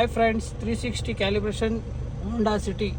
Hi friends, 360 calibration Honda City.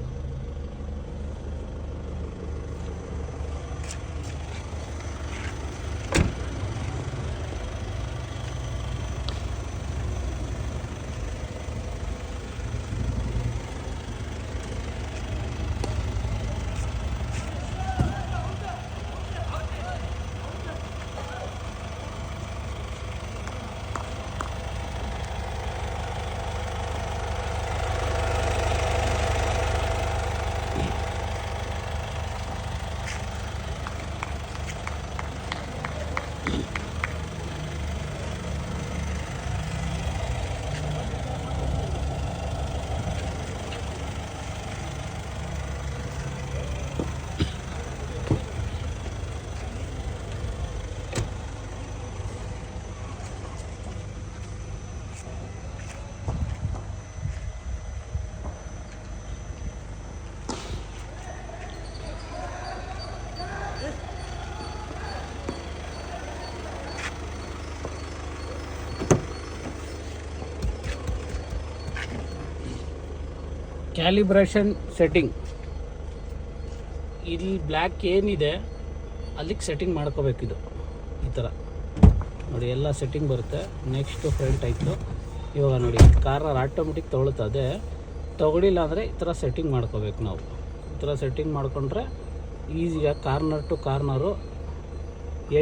Calibration setting. ಇಲ್ಲಿ black ಏನಿದೆ ಅಲ್ಲಿಗೆ ಸೆಟ್ಟಿಂಗ್ ಮಾಡ್ಕೋಬೇಕಿದು. ಈ ಥರ ನೋಡಿ ಎಲ್ಲ ಸೆಟ್ಟಿಂಗ್ ಬರುತ್ತೆ. ನೆಕ್ಸ್ಟು ಫ್ರಂಟ್ ಆಯಿತು. ಇವಾಗ ನೋಡಿ ಕಾರ್ನರ್ ಆಟೋಮೆಟಿಕ್ ತೊಗೊಳ್ತದೆ. ತೊಗೊಳಿಲ್ಲ ಅಂದರೆ ಈ ಥರ ಸೆಟ್ಟಿಂಗ್ ಮಾಡ್ಕೋಬೇಕು ನಾವು. ಈ ಥರ ಸೆಟ್ಟಿಂಗ್ ಮಾಡಿಕೊಂಡ್ರೆ ಈಸಿಯಾಗಿ ಕಾರ್ನರ್ ಟು ಕಾರ್ನರು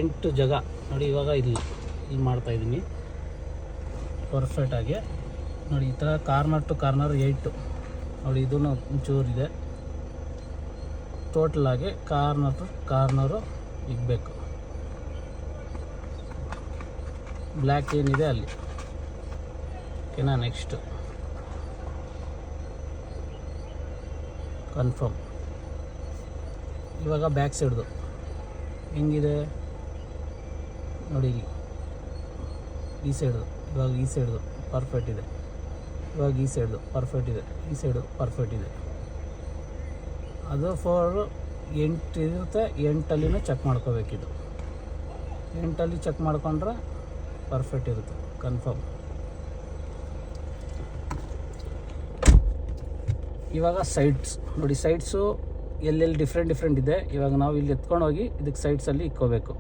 8 ಜಾಗ ನೋಡಿ. ಇವಾಗ ಇಲ್ಲಿ ಮಾಡ್ತಾಯಿದ್ದೀನಿ ಪರ್ಫೆಕ್ಟಾಗಿ ನೋಡಿ. ಈ ಥರ ಕಾರ್ನರ್ ಟು ಕಾರ್ನರ್ 8 ನೋಡಿ. ಇದೂ ಒಂಚೂರಿದೆ. ಟೋಟಲಾಗಿ ಕಾರ್ನರ್ ಟು ಕಾರ್ನರು ಇಗಬೇಕು. ಬ್ಲ್ಯಾಕ್ ಏನಿದೆ ಅಲ್ಲಿ ಓಕೆನಾ. Next confirm. ಇವಾಗ ಬ್ಯಾಕ್ ಸೈಡ್ದು ಹೆಂಗಿದೆ ನೋಡಿ. ಈ ಸೈಡ್ದು ಇವಾಗ ಈ ಸೈಡ್ದು ಪರ್ಫೆಕ್ಟ್ ಇದೆ. ಇವಾಗ ಈ ಸೈಡ್ದು ಪರ್ಫೆಕ್ಟ್ ಇದೆ. ಈ ಸೈಡು ಪರ್ಫೆಕ್ಟ್ ಇದೆ. ಅದು 8 ಇರುತ್ತೆ. 8ಅಲ್ಲಿನೂ ಚೆಕ್ ಮಾಡ್ಕೋಬೇಕಿದು. 8ಅಲ್ಲಿ ಚೆಕ್ ಮಾಡ್ಕೊಂಡ್ರೆ ಪರ್ಫೆಕ್ಟ್ ಇರುತ್ತೆ. ಕನ್ಫರ್ಮ್. ಇವಾಗ ಸೈಡ್ಸ್ ನೋಡಿ. ಸೈಡ್ಸು ಎಲ್ಲೆಲ್ಲಿ ಡಿಫ್ರೆಂಟ್ ಇದೆ. ಇವಾಗ ನಾವು ಇಲ್ಲಿ ಎತ್ಕೊಂಡೋಗಿ ಇದಕ್ಕೆ ಸೈಡ್ಸಲ್ಲಿ ಇಕ್ಕೋಬೇಕು.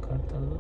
ಕಾಣ್ತಾ ಇರೋದು